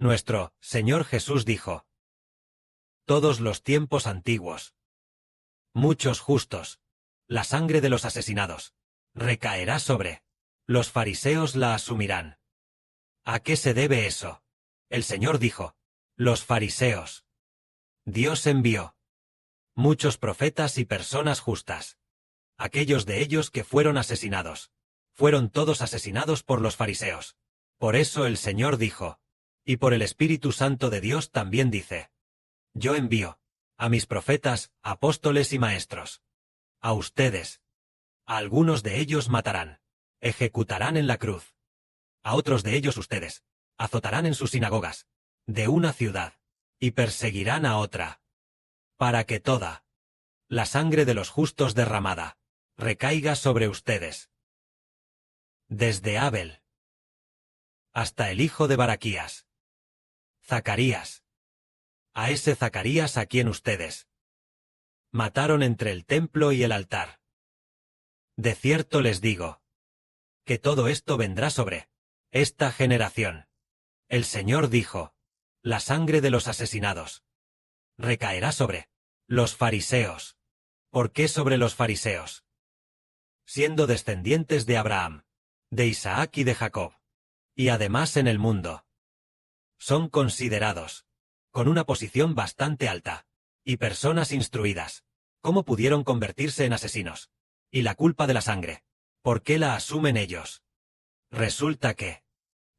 Nuestro Señor Jesús dijo: todos los tiempos antiguos, muchos justos, la sangre de los asesinados, recaerá sobre los fariseos, la asumirán. ¿A qué se debe eso? El Señor dijo: los fariseos. Dios envió muchos profetas y personas justas. Aquellos de ellos que fueron asesinados, fueron todos asesinados por los fariseos. Por eso el Señor dijo, y por el Espíritu Santo de Dios también dice: yo envío a mis profetas, apóstoles y maestros. A ustedes. A algunos de ellos matarán, ejecutarán en la cruz. A otros de ellos ustedes azotarán en sus sinagogas, de una ciudad, y perseguirán a otra, para que toda la sangre de los justos derramada recaiga sobre ustedes. Desde Abel hasta el hijo de Baraquías, Zacarías. A ese Zacarías a quien ustedes mataron entre el templo y el altar. De cierto les digo, que todo esto vendrá sobre esta generación. El Señor dijo: la sangre de los asesinados recaerá sobre los fariseos. ¿Por qué sobre los fariseos? Siendo descendientes de Abraham, de Isaac y de Jacob, y además en el mundo, son considerados con una posición bastante alta, y personas instruidas. ¿Cómo pudieron convertirse en asesinos? Y la culpa de la sangre, ¿por qué la asumen ellos? Resulta que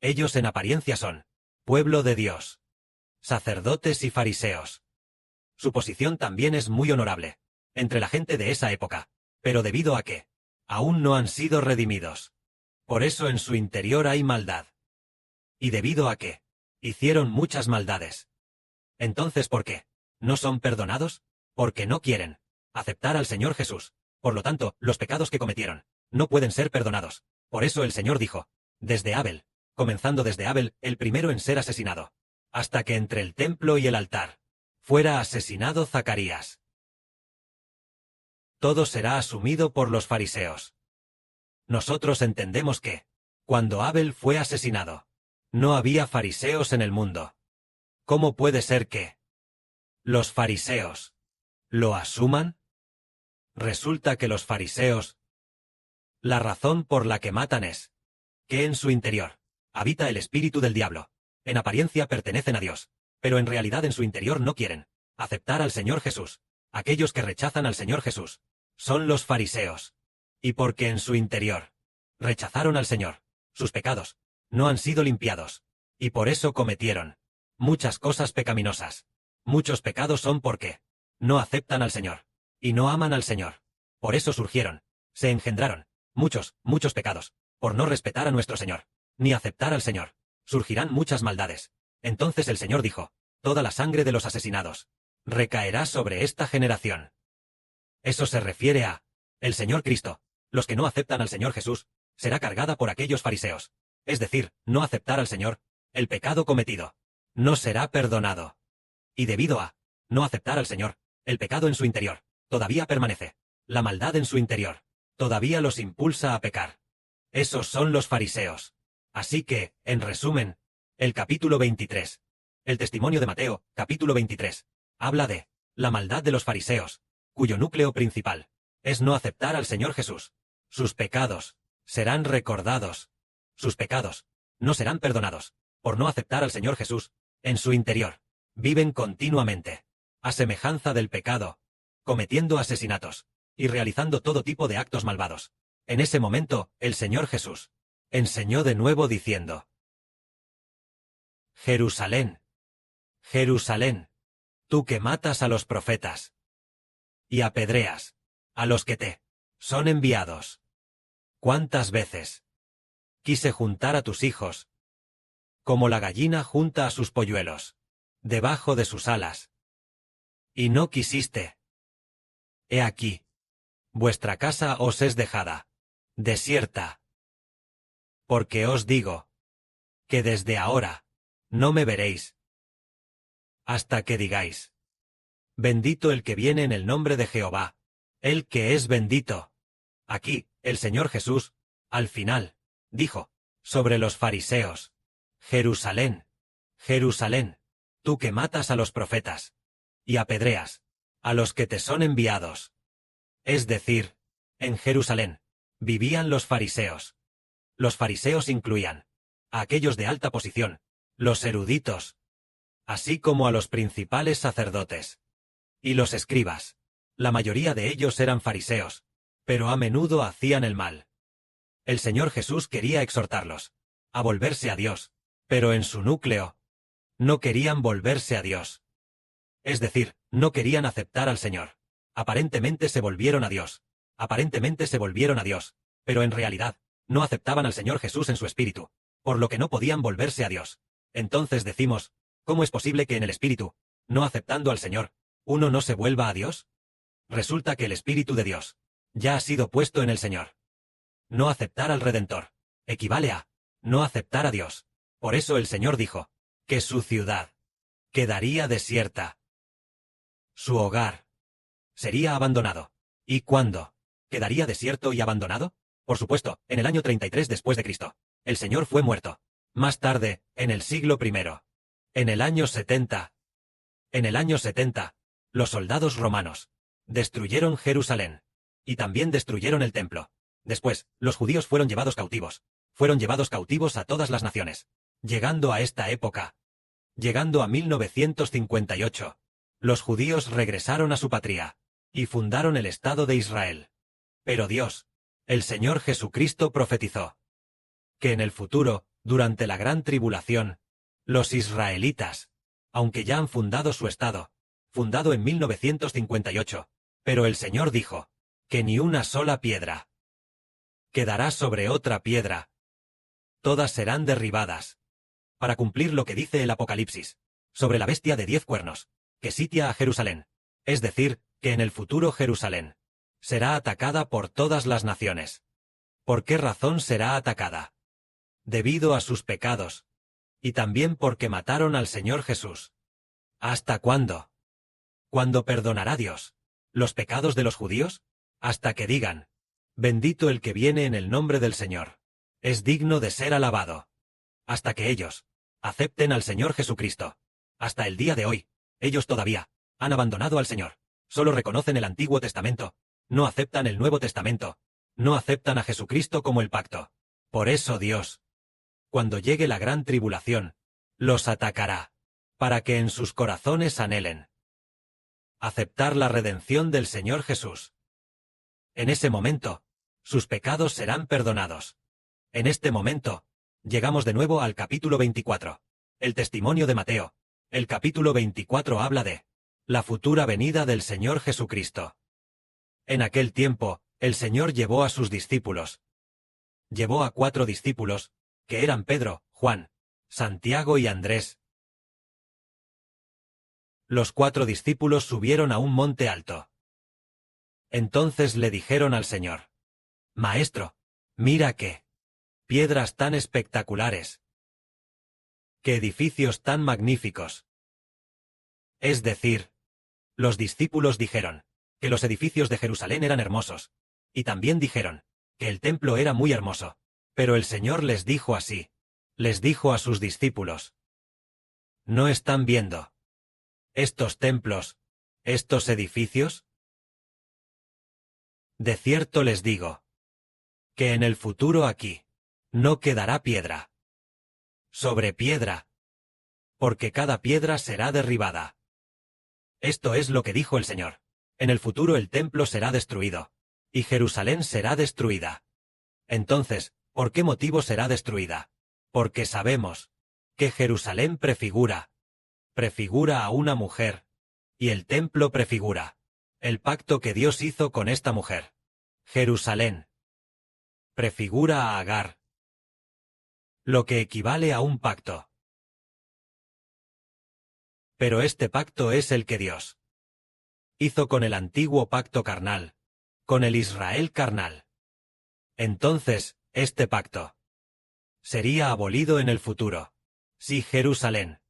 ellos en apariencia son pueblo de Dios, sacerdotes y fariseos. Su posición también es muy honorable entre la gente de esa época, pero debido a que aún no han sido redimidos, por eso en su interior hay maldad. Y debido a que hicieron muchas maldades. Entonces, ¿por qué no son perdonados? Porque no quieren aceptar al Señor Jesús. Por lo tanto, los pecados que cometieron no pueden ser perdonados. Por eso el Señor dijo: desde Abel, comenzando desde Abel, el primero en ser asesinado, hasta que entre el templo y el altar fuera asesinado Zacarías. Todo será asumido por los fariseos. Nosotros entendemos que, cuando Abel fue asesinado, no había fariseos en el mundo. ¿Cómo puede ser que los fariseos lo asuman? Resulta que los fariseos, la razón por la que matan es que en su interior habita el espíritu del diablo. En apariencia pertenecen a Dios, pero en realidad en su interior no quieren aceptar al Señor Jesús. Aquellos que rechazan al Señor Jesús son los fariseos. Y porque en su interior rechazaron al Señor, sus pecados no han sido limpiados, y por eso cometieron muchas cosas pecaminosas. Muchos pecados son porque no aceptan al Señor, y no aman al Señor. Por eso surgieron, se engendraron, muchos pecados, por no respetar a nuestro Señor, ni aceptar al Señor. Surgirán muchas maldades. Entonces el Señor dijo: toda la sangre de los asesinados recaerá sobre esta generación. Eso se refiere a el Señor Cristo. Los que no aceptan al Señor Jesús, será cargada por aquellos fariseos. Es decir, no aceptar al Señor, el pecado cometido no será perdonado. Y debido a no aceptar al Señor, el pecado en su interior todavía permanece. La maldad en su interior todavía los impulsa a pecar. Esos son los fariseos. Así que, en resumen, el capítulo 23, el testimonio de Mateo, capítulo 23, habla de la maldad de los fariseos, cuyo núcleo principal es no aceptar al Señor Jesús. Sus pecados serán recordados. Sus pecados no serán perdonados por no aceptar al Señor Jesús. En su interior viven continuamente a semejanza del pecado, cometiendo asesinatos y realizando todo tipo de actos malvados. En ese momento, el Señor Jesús enseñó de nuevo diciendo: Jerusalén, Jerusalén, tú que matas a los profetas y apedreas a los que te son enviados. ¿Cuántas veces quise juntar a tus hijos, como la gallina junta a sus polluelos, debajo de sus alas, y no quisiste? He aquí, vuestra casa os es dejada desierta. Porque os digo, que desde ahora no me veréis, hasta que digáis: bendito el que viene en el nombre de Jehová, el que es bendito. Aquí, el Señor Jesús, al final, dijo sobre los fariseos: Jerusalén, Jerusalén, tú que matas a los profetas, y apedreas a los que te son enviados. Es decir, en Jerusalén vivían los fariseos. Los fariseos incluían a aquellos de alta posición, los eruditos, así como a los principales sacerdotes. Y los escribas. La mayoría de ellos eran fariseos, pero a menudo hacían el mal. El Señor Jesús quería exhortarlos a volverse a Dios, pero en su núcleo no querían volverse a Dios. Es decir, no querían aceptar al Señor. Aparentemente se volvieron a Dios. Aparentemente se volvieron a Dios, pero en realidad no aceptaban al Señor Jesús en su espíritu, por lo que no podían volverse a Dios. Entonces decimos, ¿cómo es posible que en el espíritu, no aceptando al Señor, uno no se vuelva a Dios? Resulta que el Espíritu de Dios ya ha sido puesto en el Señor. No aceptar al Redentor equivale a no aceptar a Dios. Por eso el Señor dijo que su ciudad quedaría desierta. Su hogar sería abandonado. ¿Y cuándo quedaría desierto y abandonado? Por supuesto, en el año 33 después de Cristo. El Señor fue muerto. Más tarde, en el siglo I. En el año 70. En el año 70, los soldados romanos destruyeron Jerusalén. Y también destruyeron el templo. Después, los judíos fueron llevados cautivos. Fueron llevados cautivos a todas las naciones. Llegando a esta época. Llegando a 1958. Los judíos regresaron a su patria. Y fundaron el Estado de Israel. Pero Dios, el Señor Jesucristo profetizó que en el futuro, durante la gran tribulación, los israelitas, aunque ya han fundado su Estado, fundado en 1958, pero el Señor dijo que ni una sola piedra quedará sobre otra piedra. Todas serán derribadas. Para cumplir lo que dice el Apocalipsis, sobre la bestia de 10 cuernos, que sitia a Jerusalén. Es decir, que en el futuro Jerusalén será atacada por todas las naciones. ¿Por qué razón será atacada? Debido a sus pecados. Y también porque mataron al Señor Jesús. ¿Hasta cuándo? ¿Cuándo perdonará Dios los pecados de los judíos? Hasta que digan, bendito el que viene en el nombre del Señor. Es digno de ser alabado. Hasta que ellos acepten al Señor Jesucristo. Hasta el día de hoy, ellos todavía han abandonado al Señor. Solo reconocen el Antiguo Testamento. No aceptan el Nuevo Testamento. No aceptan a Jesucristo como el pacto. Por eso Dios, cuando llegue la gran tribulación, los atacará, para que en sus corazones anhelen aceptar la redención del Señor Jesús. En ese momento, sus pecados serán perdonados. En este momento, llegamos de nuevo al capítulo 24. El testimonio de Mateo. El capítulo 24 habla de la futura venida del Señor Jesucristo. En aquel tiempo, el Señor llevó a sus discípulos. Llevó a 4 discípulos, que eran Pedro, Juan, Santiago y Andrés. Los 4 discípulos subieron a un monte alto. Entonces le dijeron al Señor: Maestro, mira qué piedras tan espectaculares. Qué edificios tan magníficos. Es decir, los discípulos dijeron que los edificios de Jerusalén eran hermosos, y también dijeron que el templo era muy hermoso. Pero el Señor les dijo así, les dijo a sus discípulos: ¿no están viendo estos templos, estos edificios? De cierto les digo que en el futuro aquí no quedará piedra sobre piedra, porque cada piedra será derribada. Esto es lo que dijo el Señor. En el futuro el templo será destruido, y Jerusalén será destruida. Entonces, ¿por qué motivo será destruida? Porque sabemos que Jerusalén prefigura a una mujer, y el templo prefigura el pacto que Dios hizo con esta mujer. Jerusalén prefigura a Agar, lo que equivale a un pacto. Pero este pacto es el que Dios hizo con el antiguo pacto carnal, con el Israel carnal. Entonces, este pacto sería abolido en el futuro. Si Jerusalén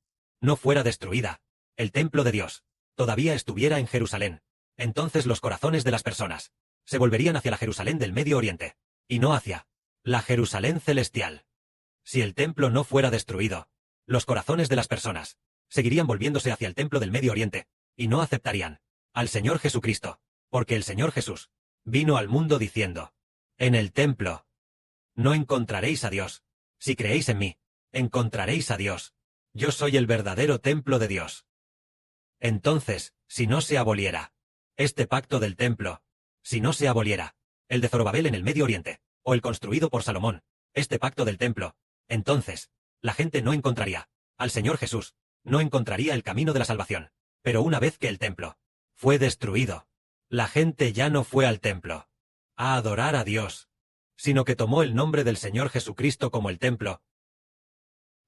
no fuera destruida, el templo de Dios todavía estuviera en Jerusalén, entonces los corazones de las personas se volverían hacia la Jerusalén del Medio Oriente, y no hacia la Jerusalén celestial. Si el templo no fuera destruido, los corazones de las personas seguirían volviéndose hacia el templo del Medio Oriente, y no aceptarían al Señor Jesucristo, porque el Señor Jesús vino al mundo diciendo: en el templo no encontraréis a Dios. Si creéis en mí, encontraréis a Dios. Yo soy el verdadero templo de Dios. Entonces, si no se aboliera este pacto del templo, si no se aboliera el de Zorobabel en el Medio Oriente, o el construido por Salomón, este pacto del templo, entonces, la gente no encontraría al Señor Jesús, no encontraría el camino de la salvación. Pero una vez que el templo fue destruido, la gente ya no fue al templo a adorar a Dios, sino que tomó el nombre del Señor Jesucristo como el templo,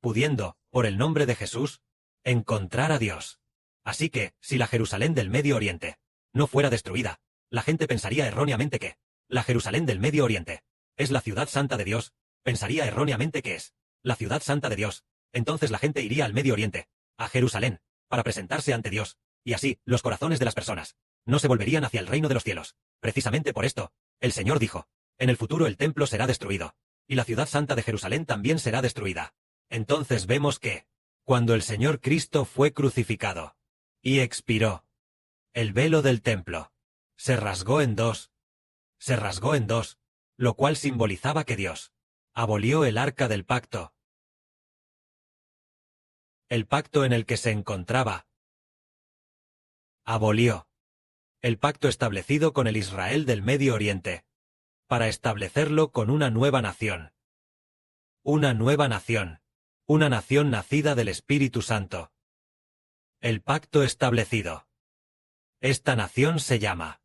pudiendo, por el nombre de Jesús, encontrar a Dios. Así que, si la Jerusalén del Medio Oriente no fuera destruida, la gente pensaría erróneamente que la Jerusalén del Medio Oriente es la ciudad santa de Dios, pensaría erróneamente que es la ciudad santa de Dios. Entonces la gente iría al Medio Oriente, a Jerusalén, para presentarse ante Dios, y así, los corazones de las personas no se volverían hacia el reino de los cielos. Precisamente por esto, el Señor dijo: en el futuro el templo será destruido, y la ciudad santa de Jerusalén también será destruida. Entonces vemos que, cuando el Señor Cristo fue crucificado y expiró, el velo del templo se rasgó en dos, lo cual simbolizaba que Dios abolió el arca del pacto, el pacto en el que se encontraba. Abolió el pacto establecido con el Israel del Medio Oriente, para establecerlo con una nueva nación. Una nueva nación. Una nación nacida del Espíritu Santo. El pacto establecido. Esta nación se llama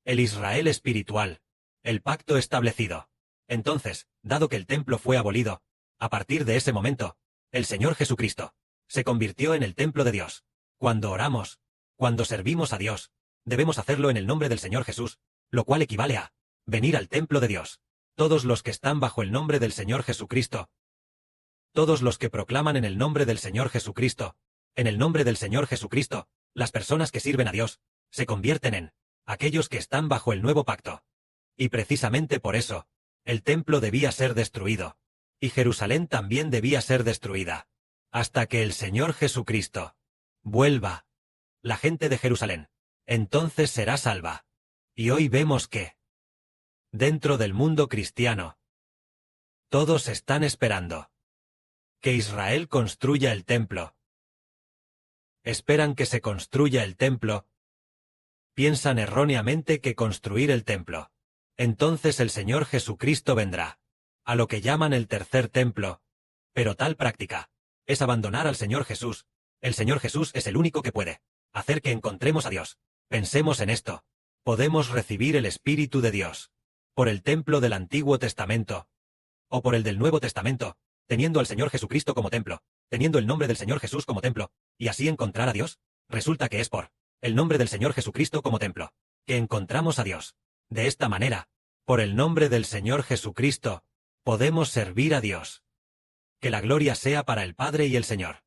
el Israel espiritual, el pacto establecido. Entonces, dado que el templo fue abolido, a partir de ese momento, el Señor Jesucristo se convirtió en el templo de Dios. Cuando oramos, cuando servimos a Dios, debemos hacerlo en el nombre del Señor Jesús, lo cual equivale a venir al templo de Dios. Todos los que están bajo el nombre del Señor Jesucristo, todos los que proclaman en el nombre del Señor Jesucristo, en el nombre del Señor Jesucristo, las personas que sirven a Dios, se convierten en aquellos que están bajo el nuevo pacto. Y precisamente por eso, el templo debía ser destruido, y Jerusalén también debía ser destruida, hasta que el Señor Jesucristo vuelva. La gente de Jerusalén entonces será salva. Y hoy vemos que, dentro del mundo cristiano, todos están esperando que Israel construya el templo. Esperan que se construya el templo. Piensan erróneamente que construir el templo, entonces el Señor Jesucristo vendrá a lo que llaman el tercer templo. Pero tal práctica es abandonar al Señor Jesús. El Señor Jesús es el único que puede hacer que encontremos a Dios. Pensemos en esto. Podemos recibir el Espíritu de Dios por el templo del Antiguo Testamento o por el del Nuevo Testamento, teniendo al Señor Jesucristo como templo, teniendo el nombre del Señor Jesús como templo, y así encontrar a Dios. Resulta que es por el nombre del Señor Jesucristo como templo que encontramos a Dios. De esta manera, por el nombre del Señor Jesucristo, podemos servir a Dios. Que la gloria sea para el Padre y el Señor.